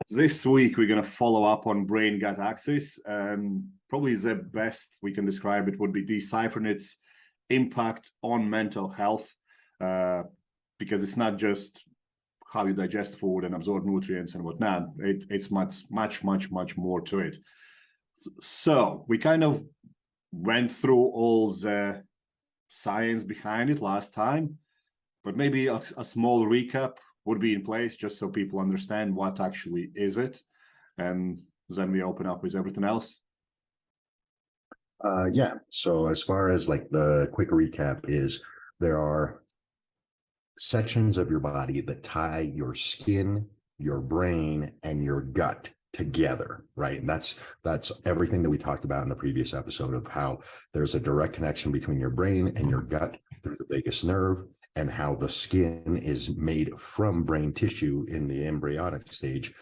This week, we're going to follow up on brain-gut axis, and probably the best we can describe it would be deciphering its impact on mental health, because it's not just how you digest food and absorb nutrients and whatnot. It's much more to it. So we kind of went through all the science behind it last time, but maybe a small recap would be in place just so people understand what actually is it, and then we open up with everything else. Yeah. So as far as like the quick recap is, there are sections of your body that tie your skin, your brain, and your gut together, right? And that's everything that we talked about in the previous episode of how there's a direct connection between your brain and your gut through the vagus nerve, and how the skin is made from brain tissue in the embryonic stage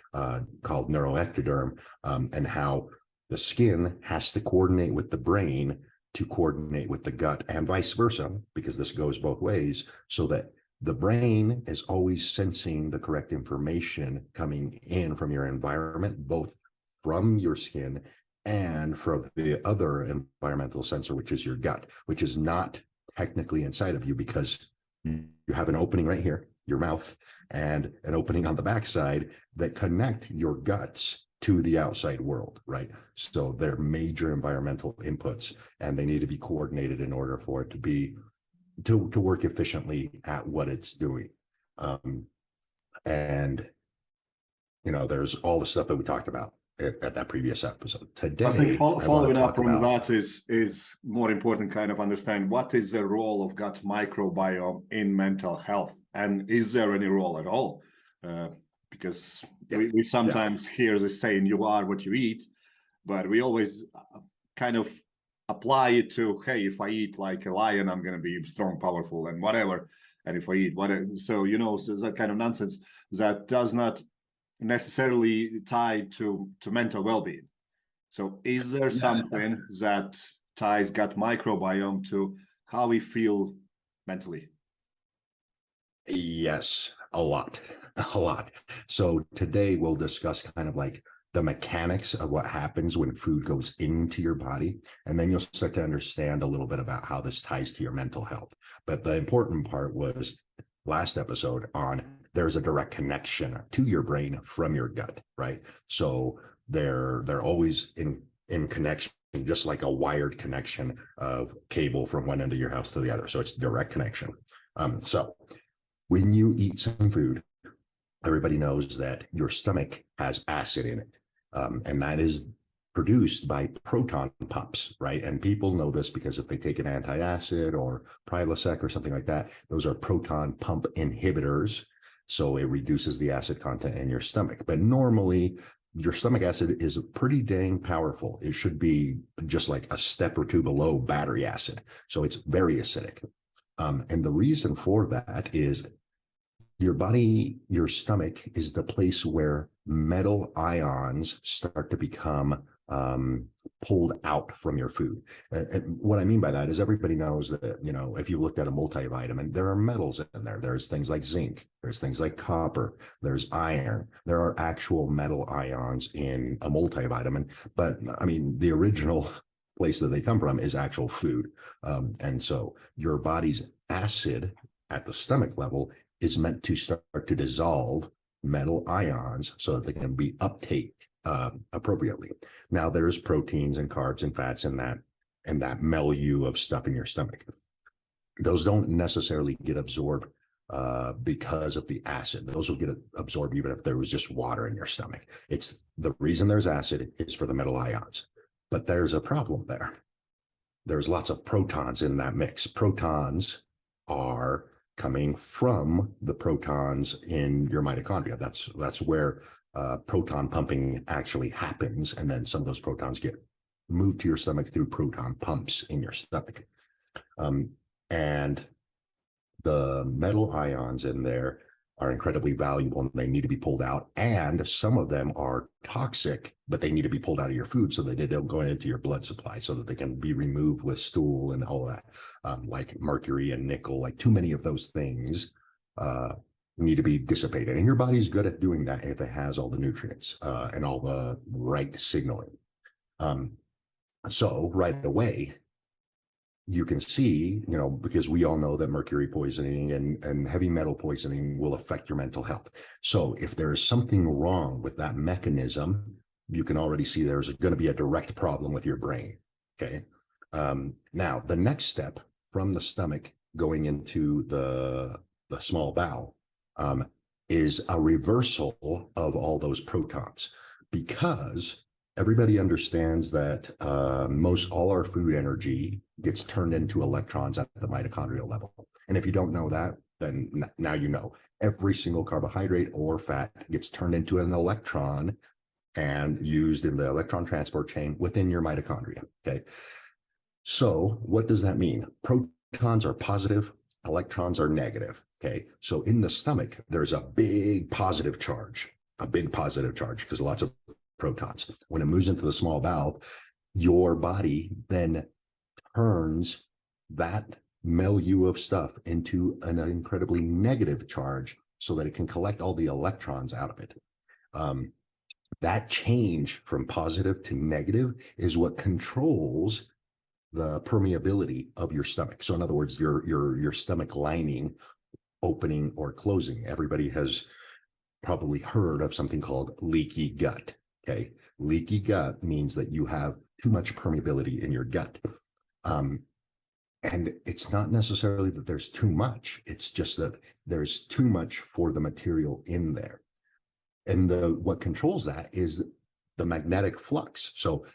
called neuroectoderm, and how the skin has to coordinate with the brain to coordinate with the gut, and vice versa, because this goes both ways, so that the brain is always sensing the correct information coming in from your environment, both from your skin and from the other environmental sensor, which is your gut, which is not technically inside of you, because you have an opening right here, your mouth, and an opening on the backside that connect your guts to the outside world, right? So they're major environmental inputs, and they need to be coordinated in order for it to be to work efficiently at what it's doing. And there's all the stuff that we talked about at that previous episode. Today, I think following up from about, that is more important. Kind of understand what is the role of gut microbiome in mental health, and is there any role at all? Because we sometimes hear the saying, "You are what you eat," but we always kind of apply it to, hey, if I eat like a lion, I'm going to be strong, powerful, and whatever. And if I eat whatever, so that kind of nonsense that does not necessarily tie to mental well-being. So is there something that ties gut microbiome to how we feel mentally? Yes, a lot. So today we'll discuss kind of like the mechanics of what happens when food goes into your body, and then you'll start to understand a little bit about how this ties to your mental health. But the important part was last episode on there's a direct connection to your brain from your gut, right? So they're always in connection, just like a wired connection of cable from one end of your house to the other. So it's direct connection. So when you eat some food, everybody knows that your stomach has acid in it. And that is produced by proton pumps, right? And people know this because if they take an antacid or Prilosec or something like that, those are proton pump inhibitors. So it reduces the acid content in your stomach. But normally, your stomach acid is pretty dang powerful. It should be just like a step or two below battery acid. So it's very acidic. And the reason for that is your body, your stomach is the place where metal ions start to become pulled out from your food. And what I mean by that is everybody knows that, if you looked at a multivitamin, there are metals in there. There's things like zinc, there's things like copper, there's iron. There are actual metal ions in a multivitamin. But I mean, the original place that they come from is actual food. And so your body's acid at the stomach level is meant to start to dissolve metal ions so that they can be uptake appropriately. Now, there's proteins and carbs and fats in that milieu of stuff in your stomach. Those don't necessarily get absorbed because of the acid. Those will get absorbed even if there was just water in your stomach. It's the reason there's acid is for the metal ions. But there's a problem there. There's lots of protons in that mix. Protons are coming from the protons in your mitochondria. That's where proton pumping actually happens, and then some of those protons get moved to your stomach through proton pumps in your stomach. And the metal ions in there are incredibly valuable, and they need to be pulled out. And some of them are toxic, but they need to be pulled out of your food so that they don't go into your blood supply, so that they can be removed with stool and all that, like mercury and nickel. Like too many of those things need to be dissipated. And your body's good at doing that if it has all the nutrients and all the right signaling. So right away, you can see, because we all know that mercury poisoning and heavy metal poisoning will affect your mental health. So if there is something wrong with that mechanism, you can already see there's going to be a direct problem with your brain. Okay. Now, the next step from the stomach going into the small bowel is a reversal of all those protons, because everybody understands that all our food energy gets turned into electrons at the mitochondrial level. And if you don't know that, then now you know. Every single carbohydrate or fat gets turned into an electron and used in the electron transport chain within your mitochondria. Okay. So what does that mean? Protons are positive, electrons are negative. Okay. So in the stomach, there's a big positive charge because lots of protons. When it moves into the small bowel, your body then turns that milieu of stuff into an incredibly negative charge so that it can collect all the electrons out of it. That change from positive to negative is what controls the permeability of your stomach. So in other words, your stomach lining opening or closing. Everybody has probably heard of something called leaky gut. Okay. Leaky gut means that you have too much permeability in your gut. And it's not necessarily that there's too much. It's just that there's too much for the material in there. And what controls that is the magnetic flux. So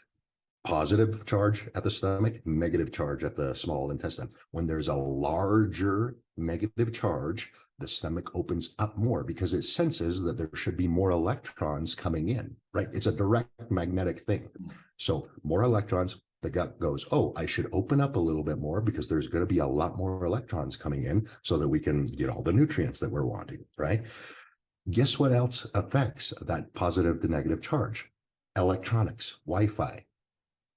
positive charge at the stomach, negative charge at the small intestine. When there's a larger negative charge, the stomach opens up more because it senses that there should be more electrons coming in, right? It's a direct magnetic thing. So more electrons, the gut goes, oh, I should open up a little bit more because there's going to be a lot more electrons coming in so that we can get all the nutrients that we're wanting, right? Guess what else affects that positive to negative charge? Electronics, Wi-Fi,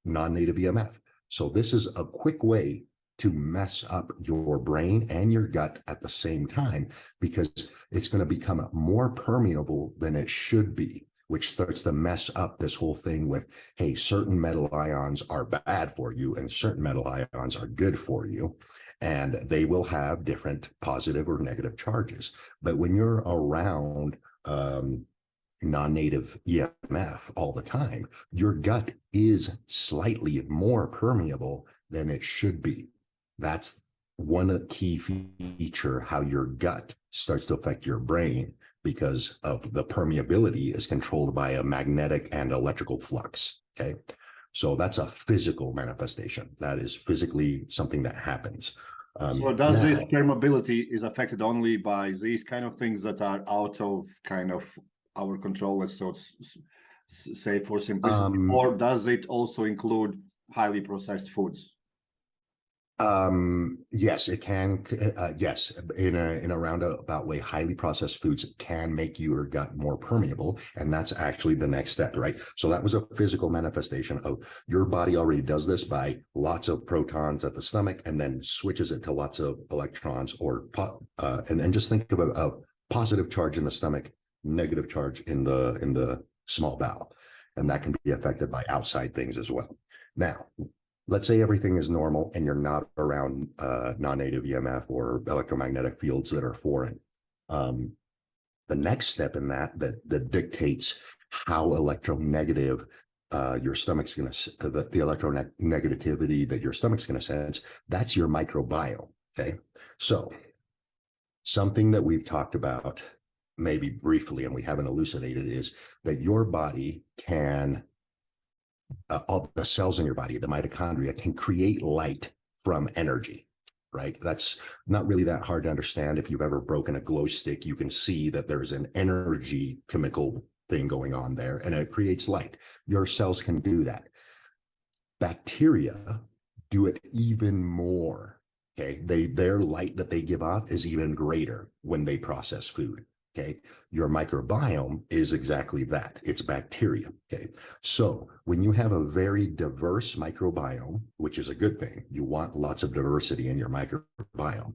non-native EMF. So this is a quick way to mess up your brain and your gut at the same time, because it's going to become more permeable than it should be, which starts to mess up this whole thing with, hey, certain metal ions are bad for you and certain metal ions are good for you. And they will have different positive or negative charges. But when you're around non-native EMF all the time, your gut is slightly more permeable than it should be. That's one key feature, how your gut starts to affect your brain, because of the permeability is controlled by a magnetic and electrical flux. Okay. So that's a physical manifestation. That is physically something that happens. So does this permeability is affected only by these kind of things that are out of kind of our control, let's say for simplicity, or does it also include highly processed foods? Yes, it can. Yes, in a roundabout way, highly processed foods can make your gut more permeable, and that's actually the next step, right? So that was a physical manifestation of your body already does this by lots of protons at the stomach, and then switches it to lots of electrons, and just think of a positive charge in the stomach, negative charge in the small bowel, and that can be affected by outside things as well. Now, let's say everything is normal and you're not around non-native EMF or electromagnetic fields that are foreign. The next step in that dictates how electronegative your stomach's going to, the electronegativity that your stomach's going to sense, that's your microbiome. Okay. So something that we've talked about maybe briefly and we haven't elucidated is that your body can all the cells in your body, the mitochondria, can create light from energy, right? That's not really that hard to understand. If you've ever broken a glow stick, you can see that there's an energy chemical thing going on there, and it creates light. Your cells can do that. Bacteria do it even more. Okay, their light that they give off is even greater when they process food. Okay, your microbiome is exactly that. It's bacteria. Okay, so when you have a very diverse microbiome, which is a good thing, you want lots of diversity in your microbiome.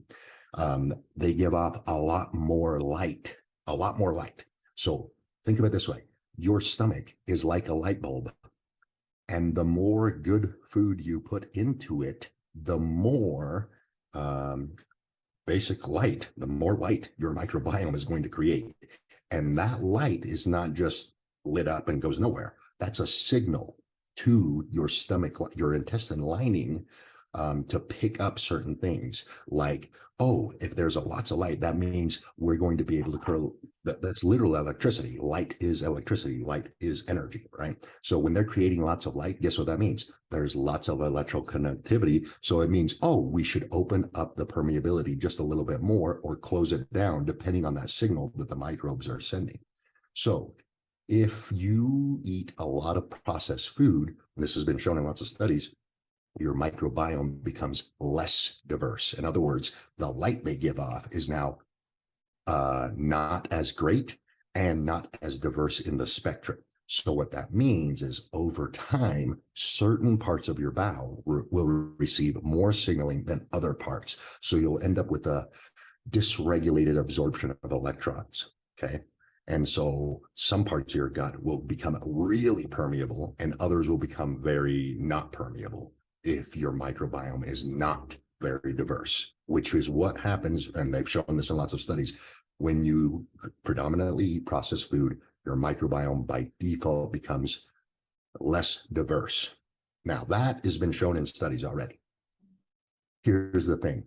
They give off a lot more light, a lot more light. So think of it this way. Your stomach is like a light bulb. And the more good food you put into it, the more basic light, the more light your microbiome is going to create. And that light is not just lit up and goes nowhere. That's a signal to your stomach, your intestine lining, to pick up certain things like, oh, if there's lots of light, that means we're going to be able to curl. That's literal electricity. Light is electricity. Light is energy, right? So when they're creating lots of light, guess what that means? There's lots of electrical connectivity. So it means, oh, we should open up the permeability just a little bit more or close it down, depending on that signal that the microbes are sending. So if you eat a lot of processed food, and this has been shown in lots of studies, your microbiome becomes less diverse. In other words, the light they give off is now not as great and not as diverse in the spectrum. So what that means is over time, certain parts of your bowel will receive more signaling than other parts. So you'll end up with a dysregulated absorption of electrons, okay? And so some parts of your gut will become really permeable and others will become very not permeable if your microbiome is not very diverse, which is what happens, and they've shown this in lots of studies, when you predominantly eat processed food, your microbiome by default becomes less diverse. Now, that has been shown in studies already. Here's the thing.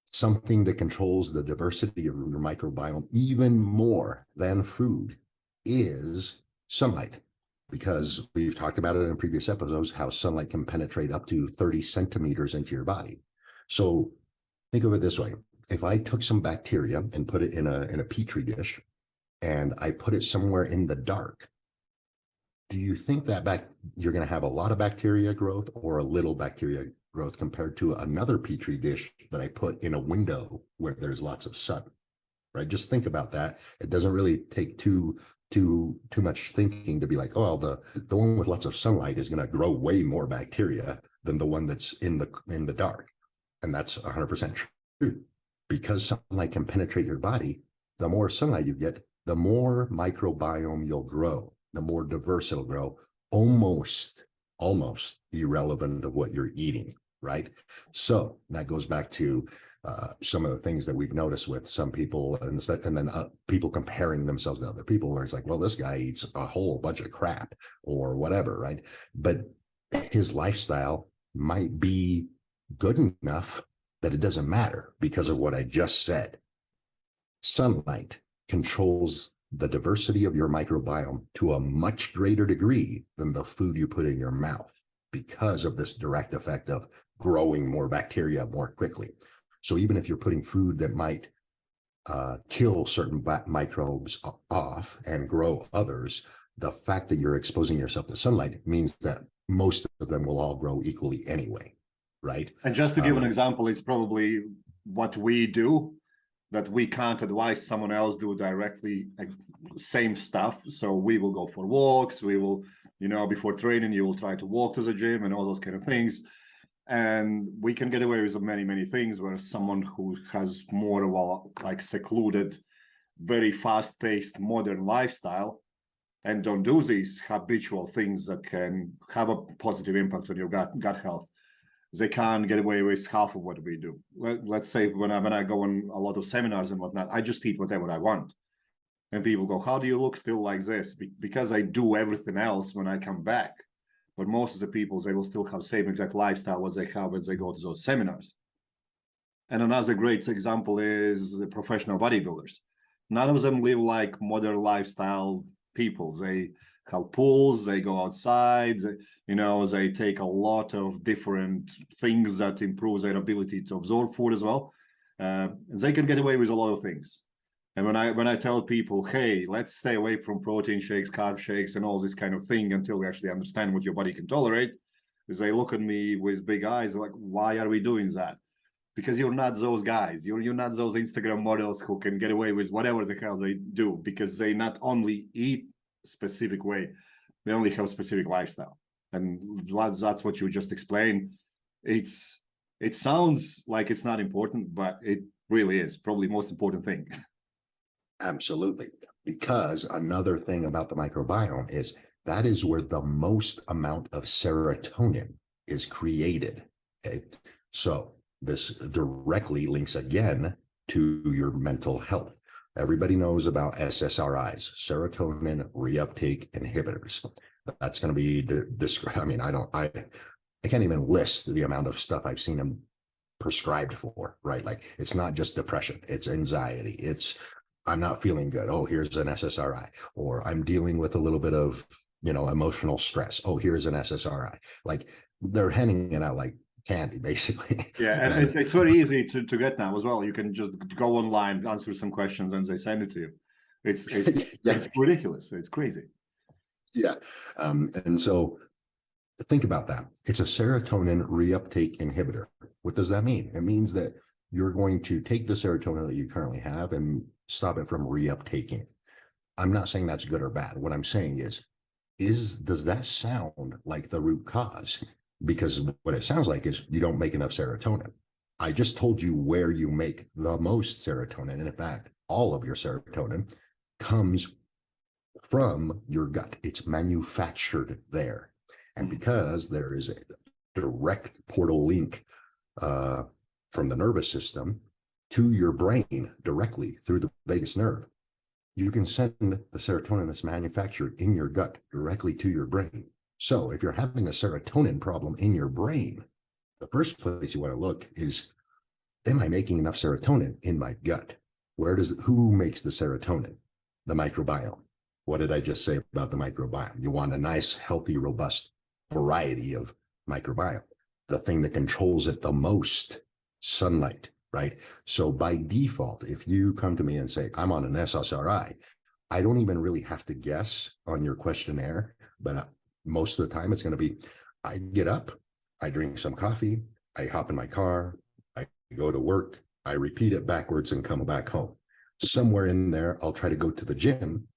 Something that controls the diversity of your microbiome even more than food is sunlight, because we've talked about it in previous episodes, how sunlight can penetrate up to 30 centimeters into your body. So think of it this way. If I took some bacteria and put it in a petri dish and I put it somewhere in the dark, do you think that you're going to have a lot of bacteria growth or a little bacteria growth compared to another petri dish that I put in a window where there's lots of sun, right? Just think about that. It doesn't really take too much thinking to be like, oh, well, the one with lots of sunlight is going to grow way more bacteria than the one that's in the dark. And that's 100% true. Because sunlight can penetrate your body, the more sunlight you get, the more microbiome you'll grow, the more diverse it'll grow, almost irrelevant of what you're eating, right? So that goes back to some of the things that we've noticed with some people, and then people comparing themselves to other people, where it's like, well, this guy eats a whole bunch of crap or whatever, right? But his lifestyle might be good enough that it doesn't matter because of what I just said. Sunlight controls the diversity of your microbiome to a much greater degree than the food you put in your mouth, because of this direct effect of growing more bacteria more quickly. So even if you're putting food that might kill certain microbes off and grow others, the fact that you're exposing yourself to sunlight means that most of them will all grow equally anyway, right? And just to give an example, it's probably what we do that we can't advise someone else do directly, like, same stuff. So we will go for walks, we will, before training, you will try to walk to the gym and all those kind of things. And we can get away with many, many things, where someone who has more of a like secluded, very fast-paced modern lifestyle and don't do these habitual things that can have a positive impact on your gut health, they can't get away with half of what we do. Let's say when I go on a lot of seminars and whatnot, I just eat whatever I want. And people go, how do you look still like this? Because I do everything else when I come back. But most of the people, they will still have same exact lifestyle as they have when they go to those seminars. And another great example is the professional bodybuilders. None of them live like modern lifestyle people. They have pools, they go outside, they take a lot of different things that improve their ability to absorb food as well. They can get away with a lot of things. And when I tell people, hey, let's stay away from protein shakes, carb shakes, and all this kind of thing until we actually understand what your body can tolerate, they look at me with big eyes like, why are we doing that? Because you're not those guys. You're not those Instagram models who can get away with whatever the hell they do, because they not only eat specific way, they only have a specific lifestyle. And that's what you just explained. It's it sounds like it's not important, but it really is probably the most important thing. Absolutely. Because another thing about the microbiome is that is where the most amount of serotonin is created. Okay. So this directly links again to your mental health. Everybody knows about SSRIs, serotonin reuptake inhibitors. That's going to be I mean, I can't even list the amount of stuff I've seen them prescribed for, right? Like, it's not just depression, it's anxiety, it's I'm not feeling good. Oh, here's an SSRI. Or I'm dealing with a little bit of, emotional stress. Oh, here's an SSRI. Like, they're handing it out like candy, basically. Yeah, and it's very easy to get now as well. You can just go online, answer some questions, and they send it to you. It's ridiculous. It's crazy. Yeah. And so think about that. It's a serotonin reuptake inhibitor. What does that mean? It means that you're going to take the serotonin that you currently have and stop it from reuptaking. I'm not saying that's good or bad. What I'm saying does that sound like the root cause? Because what it sounds like is you don't make enough serotonin. I just told you where you make the most serotonin. And in fact, all of your serotonin comes from your gut. It's manufactured there. And because there is a direct portal link from the nervous system to your brain directly through the vagus nerve, you can send the serotonin that's manufactured in your gut directly to your brain. So if you're having a serotonin problem in your brain, the first place you want to look is, am I making enough serotonin in my gut? Who makes the serotonin? The microbiome. What did I just say about the microbiome? You want a nice, healthy, robust variety of microbiome. The thing that controls it the most, sunlight, right? So by default, if you come to me and say, I'm on an SSRI, I don't even really have to guess on your questionnaire, but most of the time it's going to be, I get up, I drink some coffee, I hop in my car, I go to work, I repeat it backwards and come back home. Somewhere in there, I'll try to go to the gym,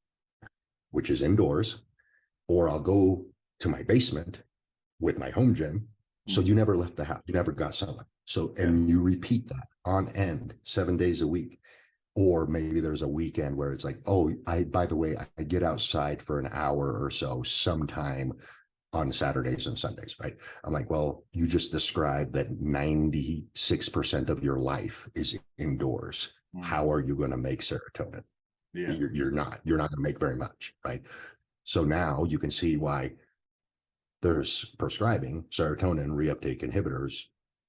which is indoors, or I'll go to my basement with my home gym. So you never left the house, you never got sunlight. So, and you repeat that on end 7 days a week. Or maybe there's a weekend where it's like, oh, by the way, I get outside for an hour or so sometime on Saturdays and Sundays, right? I'm like, well, you just described that 96% of your life is indoors. How are you going to make serotonin? Yeah. You're not going to make very much, right? So now you can see why there's prescribing serotonin reuptake inhibitors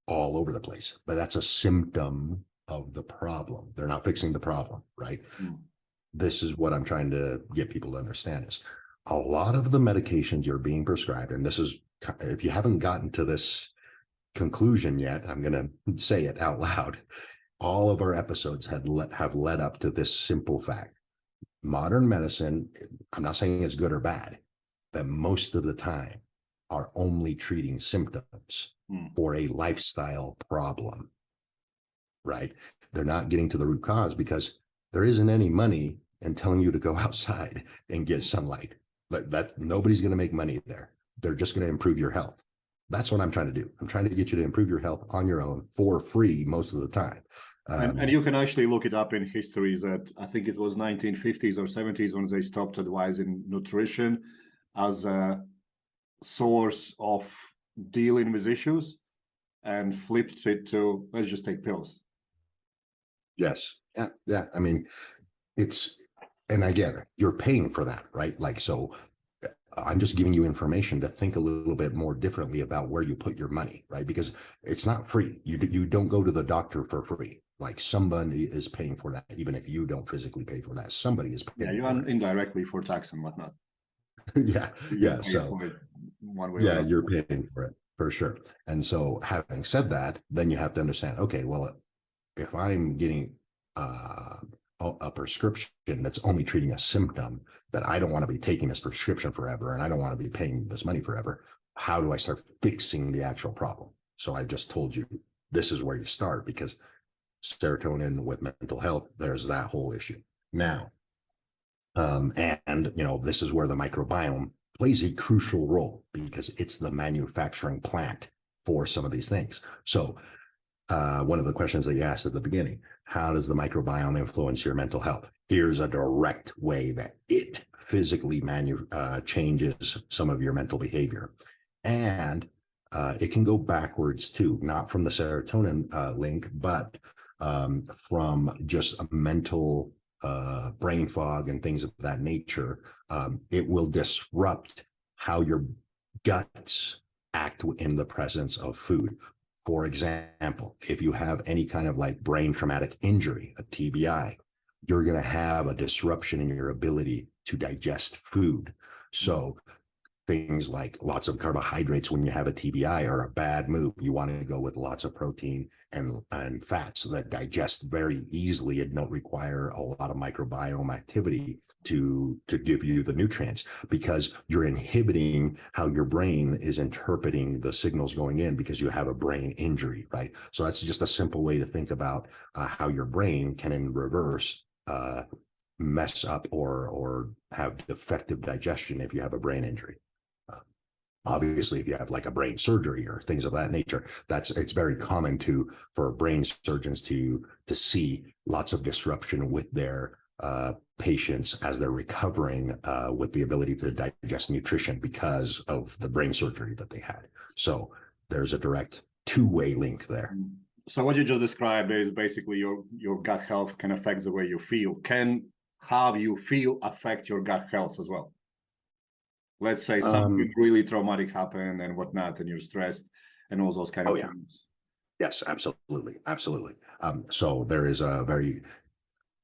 all over the place, but that's a symptom of the problem. They're not fixing the problem, right? This is what I'm trying to get people to understand is a lot of the medications you're being prescribed, and this is, if you haven't gotten to this conclusion yet, I'm going to say it out loud. All of our episodes have led up to this simple fact. Modern medicine, I'm not saying it's good or bad, but most of the time are only treating symptoms for a lifestyle problem, right? They're not getting to the root cause because there isn't any money in telling you to go outside and get sunlight. Like that, nobody's going to make money there. They're just going to improve your health. That's what I'm trying to do. I'm trying to get you to improve your health on your own for free most of the time. And you can actually look it up in history that I think it was 1950s or 70s when they stopped advising nutrition as a source of dealing with issues and flipped it to, let's just take pills. Yes. Yeah. I mean, and again, you're paying for that, right? Like, so I'm just giving you information to think a little bit more differently about where you put your money, right? Because it's not free. You don't go to the doctor for free. Like somebody is paying for that, even if you don't physically pay for that. Somebody is paying. Yeah, you're indirectly for tax and whatnot. Yeah. So one way you're paying for it for sure. And so having said that, then you have to understand, okay, well, if I'm getting a prescription that's only treating a symptom that I don't want to be taking this prescription forever, and I don't want to be paying this money forever, how do I start fixing the actual problem? So I just told you, this is where you start, because serotonin with mental health, there's that whole issue. Now, and this is where the microbiome plays a crucial role, because it's the manufacturing plant for some of these things. So one of the questions that you asked at the beginning, how does the microbiome influence your mental health? Here's a direct way that it physically changes some of your mental behavior. And it can go backwards too, not from the serotonin link, but from just a mental brain fog and things of that nature. It will disrupt how your guts act in the presence of food. For example, if you have any kind of like brain traumatic injury, a TBI, you're going to have a disruption in your ability to digest food. So things like lots of carbohydrates when you have a TBI are a bad move. You want to go with lots of protein and fats that digest very easily and don't require a lot of microbiome activity to give you the nutrients, because you're inhibiting how your brain is interpreting the signals going in because you have a brain injury, right? So that's just a simple way to think about how your brain can in reverse mess up or have defective digestion if you have a brain injury. Obviously, if you have like a brain surgery or things of that nature, it's very common for brain surgeons to see lots of disruption with their patients as they're recovering with the ability to digest nutrition because of the brain surgery that they had. So there's a direct two-way link there. So what you just described is basically your gut health can affect the way you feel. Can how you feel affect your gut health as well? Let's say something really traumatic happened and whatnot, and you're stressed and all those kind of things. Yes, absolutely. Absolutely. So there is a very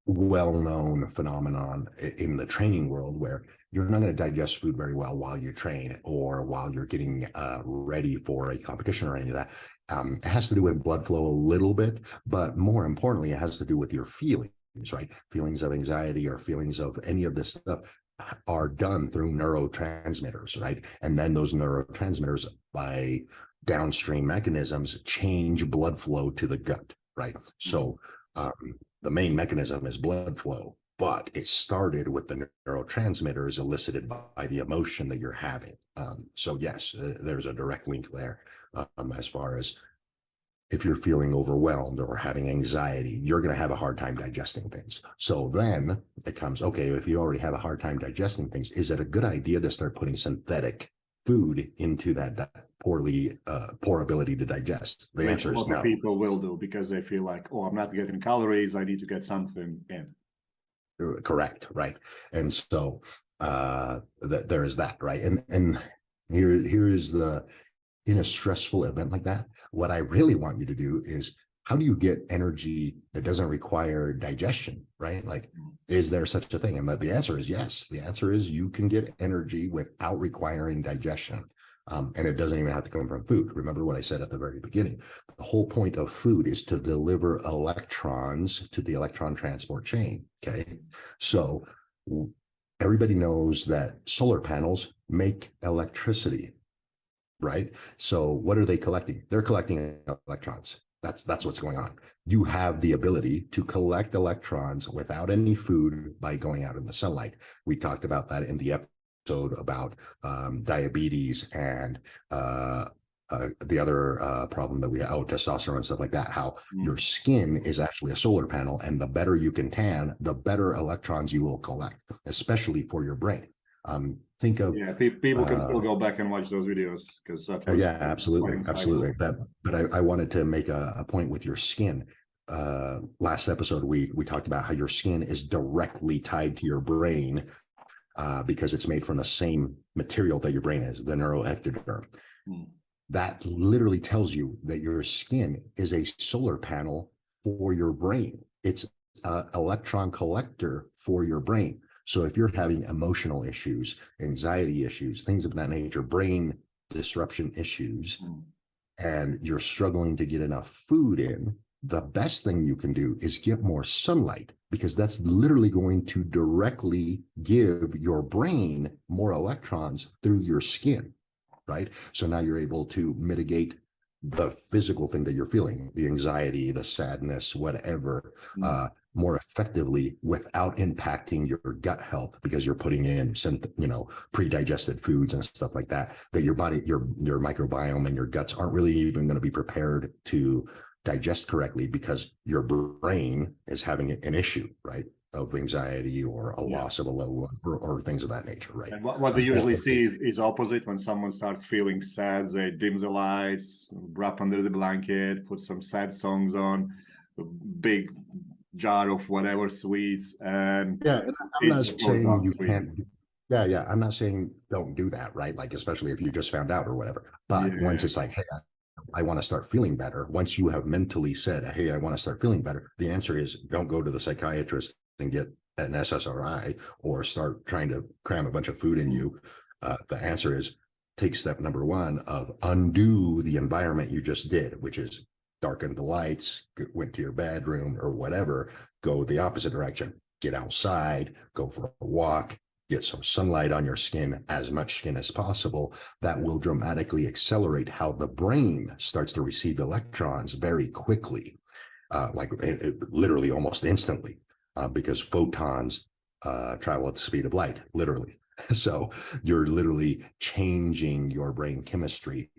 well-known phenomenon in the training world where you're not going to digest food very well while you train or while you're getting ready for a competition or any of that. It has to do with blood flow a little bit, but more importantly, it has to do with your feelings, right? Feelings of anxiety or feelings of any of this stuff are done through neurotransmitters, right? And then those neurotransmitters by downstream mechanisms change blood flow to the gut, right? So the main mechanism is blood flow, but it started with the neurotransmitters elicited by the emotion that you're having. So yes, there's a direct link there as far as if you're feeling overwhelmed or having anxiety, you're going to have a hard time digesting things. So then it comes, okay, if you already have a hard time digesting things, is it a good idea to start putting synthetic food into that poor ability to digest? The answer is no. People will do because they feel like, oh, I'm not getting calories, I need to get something in. Correct, right. And so there is that, right? And here is in a stressful event like that, what I really want you to do is, how do you get energy that doesn't require digestion, right? Like, is there such a thing? And the answer is yes. The answer is you can get energy without requiring digestion. And it doesn't even have to come from food. Remember what I said at the very beginning. The whole point of food is to deliver electrons to the electron transport chain, okay? So everybody knows that solar panels make electricity, right? So what are they collecting? They're collecting electrons. That's what's going on. You have the ability to collect electrons without any food by going out in the sunlight. We talked about that in the episode about diabetes and the other problem that we have, testosterone and stuff like that, how your skin is actually a solar panel, and the better you can tan, the better electrons you will collect, especially for your brain. Think of people can still go back and watch those videos because absolutely. But I wanted to make a point with your skin. Last episode we talked about how your skin is directly tied to your brain because it's made from the same material that your brain is, the neuroectoderm. That literally tells you that your skin is a solar panel for your brain. It's an electron collector for your brain. So if you're having emotional issues, anxiety issues, things of that nature, brain disruption issues, and you're struggling to get enough food in, the best thing you can do is get more sunlight, because that's literally going to directly give your brain more electrons through your skin, right? So now you're able to mitigate the physical thing that you're feeling, the anxiety, the sadness, whatever, more effectively without impacting your gut health, because you're putting in some, pre-digested foods and stuff like that, that your body, your microbiome and your guts aren't really even going to be prepared to digest correctly because your brain is having an issue, right? Of anxiety or a loss of a loved one or things of that nature, right? And what we usually see is opposite. When someone starts feeling sad, they dim the lights, wrap under the blanket, put some sad songs on, a big jar of whatever sweets, and yeah, I'm not saying you sweet. can't. Yeah, I'm not saying don't do that, right? Like, especially if you just found out or whatever. But Yeah. once it's like, hey, I want to start feeling better. Once you have mentally said, hey, I want to start feeling better, the answer is don't go to the psychiatrist and get an SSRI or start trying to cram a bunch of food in you. The answer is take step number one of undo the environment you just did, which is darken the lights, went to your bedroom or whatever, go the opposite direction, get outside, go for a walk, get some sunlight on your skin, as much skin as possible. That will dramatically accelerate how the brain starts to receive electrons very quickly, like literally almost instantly, because photons travel at the speed of light, literally. So you're literally changing your brain chemistry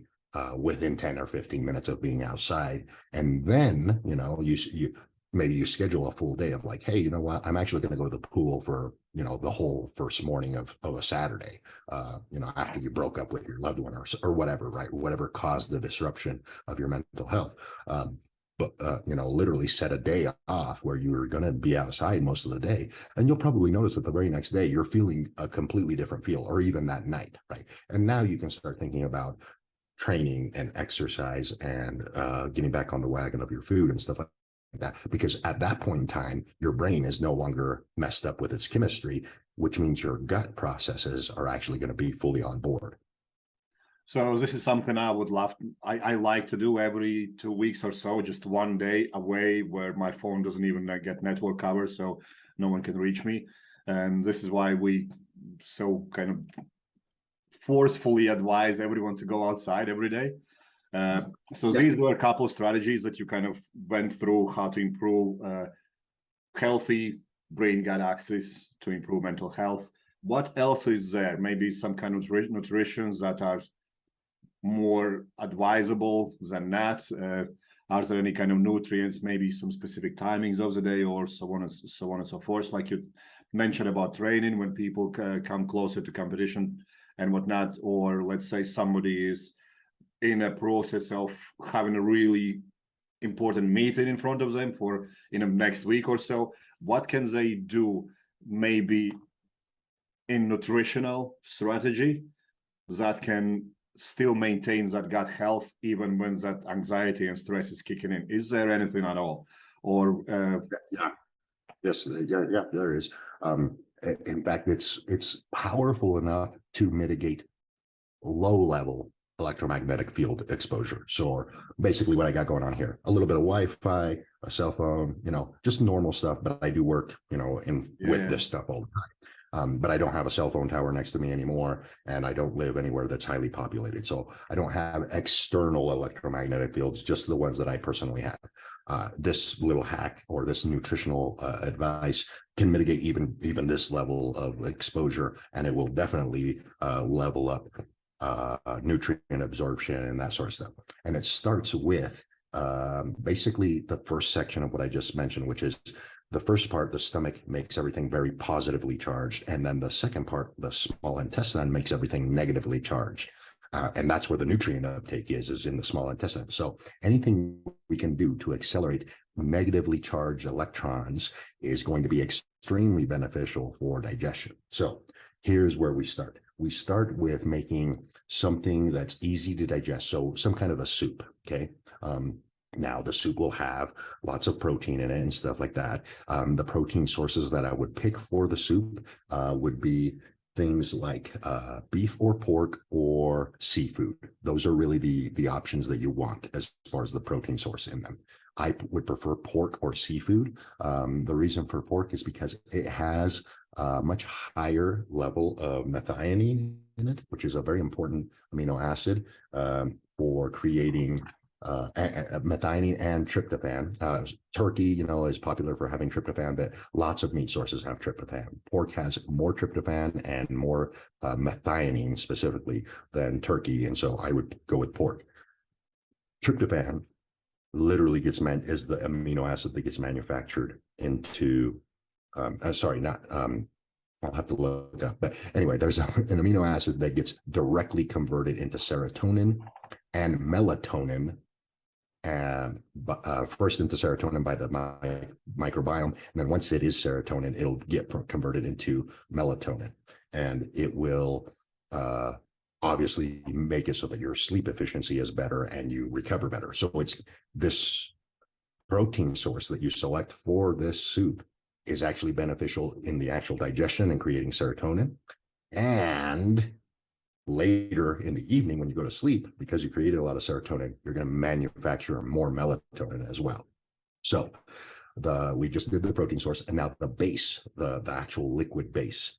within 10 or 15 minutes of being outside. And then, you maybe you schedule a full day of like, hey, you know what, I'm actually going to go to the pool for, the whole first morning of a Saturday, after you broke up with your loved one or whatever, right? Whatever caused the disruption of your mental health. But literally set a day off where you're going to be outside most of the day. And you'll probably notice that the very next day, you're feeling a completely different feel, or even that night, right? And now you can start thinking about training and exercise and getting back on the wagon of your food and stuff like that, because at that point in time, your brain is no longer messed up with its chemistry, which means your gut processes are actually going to be fully on board. So this is something I would love. I like to do every 2 weeks or so, just one day away where my phone doesn't even get network coverage, so no one can reach me. And this is why we so kind of forcefully advise everyone to go outside every day. So these were a couple of strategies that you kind of went through, how to improve healthy brain-gut axis to improve mental health. What else is there? Maybe some kind of nutritions that are more advisable than that? Are there any kind of nutrients, maybe some specific timings of the day, or so on and so forth? Like you mentioned about training, when people come closer to competition and whatnot, or let's say somebody is in a process of having a really important meeting in front of them for in the next week or so, what can they do maybe in nutritional strategy that can still maintain that gut health even when that anxiety and stress is kicking in? Is there anything at all? Or Yes, there is. In fact, it's powerful enough to mitigate low-level electromagnetic field exposure. So basically what I got going on here, a little bit of Wi-Fi, a cell phone, just normal stuff, but I do work, with this stuff all the time. But I don't have a cell phone tower next to me anymore, and I don't live anywhere that's highly populated. So I don't have external electromagnetic fields, just the ones that I personally have. This little hack or this nutritional advice can mitigate even this level of exposure, and it will definitely level up nutrient absorption and that sort of stuff. And it starts with basically the first section of what I just mentioned, which is the first part, the stomach makes everything very positively charged. And then the second part, the small intestine, makes everything negatively charged. And that's where the nutrient uptake is in the small intestine. So anything we can do to accelerate negatively charged electrons is going to be extremely beneficial for digestion. So here's where we start. We start with making something that's easy to digest. So some kind of a soup, okay? Now the soup will have lots of protein in it and stuff like that. The protein sources that I would pick for the soup would be things like beef or pork or seafood. Those are really the options that you want as far as the protein source in them. I would prefer pork or seafood. The reason for pork is because it has a much higher level of methionine in it, which is a very important amino acid for creating methionine and tryptophan. Turkey, is popular for having tryptophan, but lots of meat sources have tryptophan. Pork has more tryptophan and more methionine specifically than turkey, and so I would go with pork. Tryptophan literally is the amino acid that gets manufactured into, sorry, not, I'll have to look up, but anyway, there's an amino acid that gets directly converted into serotonin and melatonin, and first into serotonin by the microbiome, and then once it is serotonin, it'll get converted into melatonin, and it will obviously make it so that your sleep efficiency is better and you recover better. So it's this protein source that you select for this soup is actually beneficial in the actual digestion and creating serotonin. And later in the evening, when you go to sleep, because you created a lot of serotonin, you're going to manufacture more melatonin as well. So we just did the protein source, and now the base, the actual liquid base,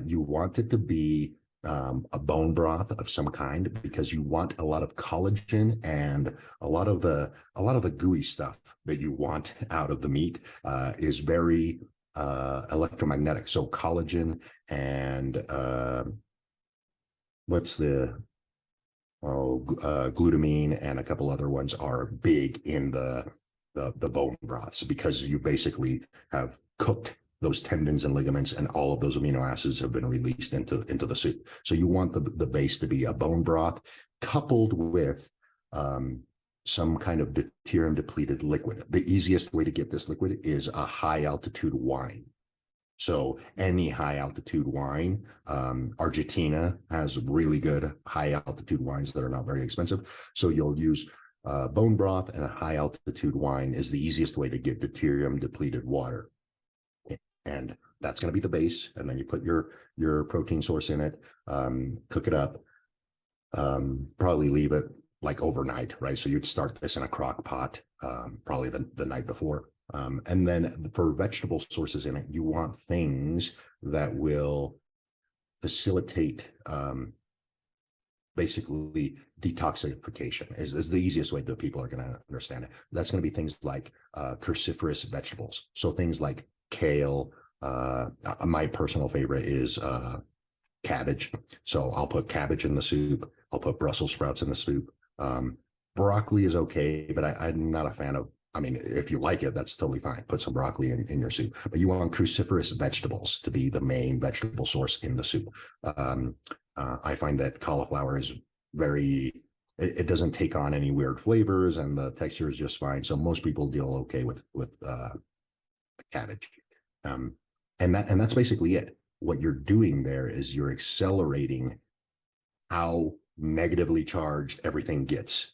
you want it to be a bone broth of some kind, because you want a lot of collagen and a lot of the gooey stuff that you want out of the meat is very electromagnetic. So collagen and glutamine and a couple other ones are big in the bone broths, because you basically have cooked those tendons and ligaments, and all of those amino acids have been released into the soup. So you want the base to be a bone broth coupled with some kind of deuterium depleted liquid. The easiest way to get this liquid is a high altitude wine. So any high altitude wine, Argentina has really good high altitude wines that are not very expensive. So you'll use bone broth, and a high altitude wine is the easiest way to get deuterium depleted water. And that's going to be the base. And then you put your protein source in it, cook it up, probably leave it like overnight, right? So you'd start this in a crock pot, probably the night before. And then for vegetable sources in it, you want things that will facilitate basically detoxification is the easiest way that people are going to understand it. That's going to be things like cruciferous vegetables. So things like kale. My personal favorite is cabbage. So I'll put cabbage in the soup. I'll put Brussels sprouts in the soup. Broccoli is okay, but I'm not a fan of, I mean, if you like it, that's totally fine. Put some broccoli in your soup, but you want cruciferous vegetables to be the main vegetable source in the soup. I find that cauliflower is it doesn't take on any weird flavors, and the texture is just fine. So most people deal okay with cabbage. And that's basically it. What you're doing there is you're accelerating how negatively charged everything gets.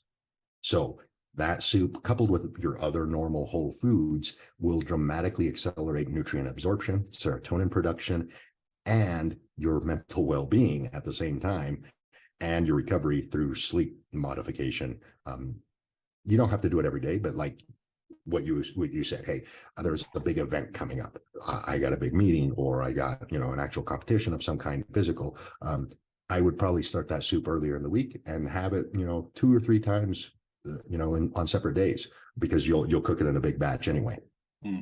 So that soup, coupled with your other normal whole foods, will dramatically accelerate nutrient absorption, serotonin production, and your mental well-being at the same time, and your recovery through sleep modification. You don't have to do it every day, but like what you said, hey, there's a big event coming up. I got a big meeting, or I got, an actual competition of some kind, physical. I would probably start that soup earlier in the week and have it, 2 or 3 times, on separate days, because you'll cook it in a big batch anyway.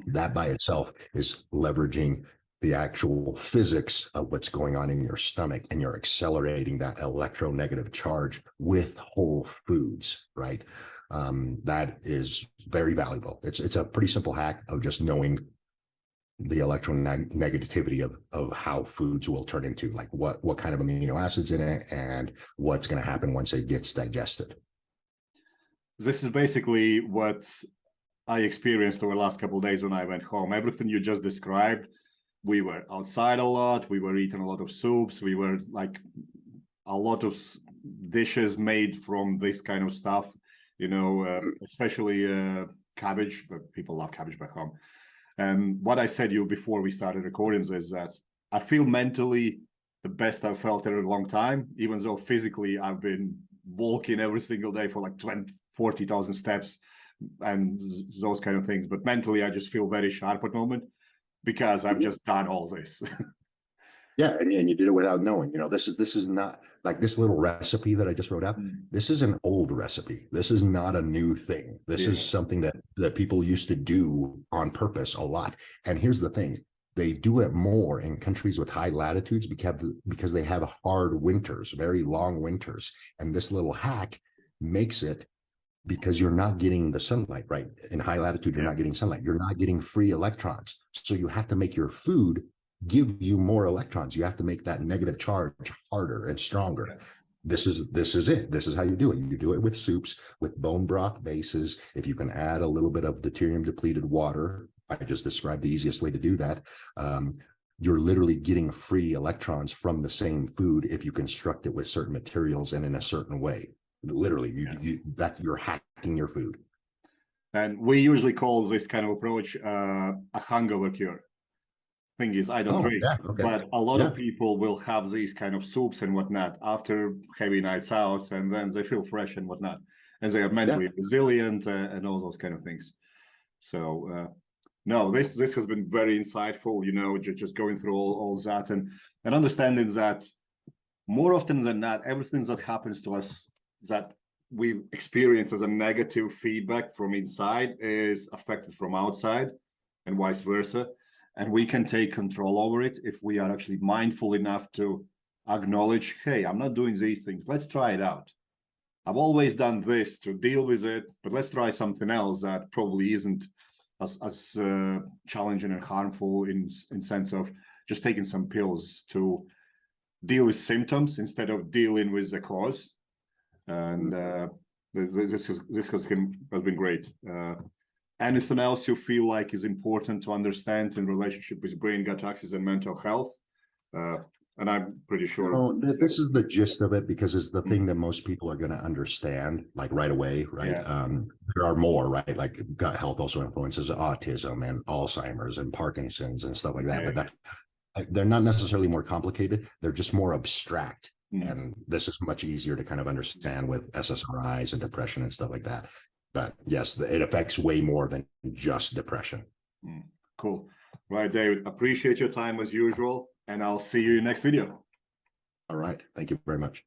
That by itself is leveraging the actual physics of what's going on in your stomach, and you're accelerating that electronegative charge with whole foods, right? That is very valuable. It's a pretty simple hack of just knowing the electronegativity of how foods will turn into, like what kind of amino acids in it, and what's going to happen once it gets digested. This is basically what I experienced over the last couple of days when I went home. Everything you just described. We were outside a lot. We were eating a lot of soups. We were like a lot of dishes made from this kind of stuff, especially cabbage. But people love cabbage back home. And what I said to you before we started recordings is that I feel mentally the best I've felt in a long time, even though physically I've been walking every single day for like 40,000 steps and those kind of things. But mentally, I just feel very sharp at the moment, because I've just done all this. Yeah, and you did it without knowing. This is not like this little recipe that I just wrote out. This is an old recipe. This is not a new thing. This is something that people used to do on purpose a lot. And here's the thing. They do it more in countries with high latitudes because they have hard winters, very long winters. And this little hack makes it because you're not getting the sunlight, right? In high latitude, you're not getting sunlight. You're not getting free electrons. So you have to make your food give you more electrons. You have to make that negative charge harder and stronger. Yes. This is it. This is how you do it. You do it with soups, with bone broth bases. If you can add a little bit of deuterium depleted water, I just described the easiest way to do that. You're literally getting free electrons from the same food if you construct it with certain materials and in a certain way. Literally, you're hacking your food. And we usually call this kind of approach a hangover cure. Thing is, I don't drink, but a lot of people will have these kind of soups and whatnot after heavy nights out, and then they feel fresh and whatnot, and they are mentally resilient and all those kind of things. So no, this has been very insightful, you know, just going through all that and understanding that more often than not, everything that happens to us that we experience as a negative feedback from inside is affected from outside and vice versa. And we can take control over it if we are actually mindful enough to acknowledge, hey, I'm not doing these things. Let's try it out. I've always done this to deal with it, but let's try something else that probably isn't as challenging and harmful in sense of just taking some pills to deal with symptoms instead of dealing with the cause. And this has been great. Anything else you feel like is important to understand in relationship with brain gut axis and mental health? And I'm pretty sure this is the gist of it, because it's the thing that most people are going to understand like right away, right? There are more, right? Like gut health also influences autism and Alzheimer's and Parkinson's and stuff like that. But they're not necessarily more complicated. They're just more abstract. And this is much easier to kind of understand with SSRIs and depression and stuff like that. But yes, it affects way more than just depression. Cool. Right, David, appreciate your time as usual, and I'll see you in the next video. All right. Thank you very much.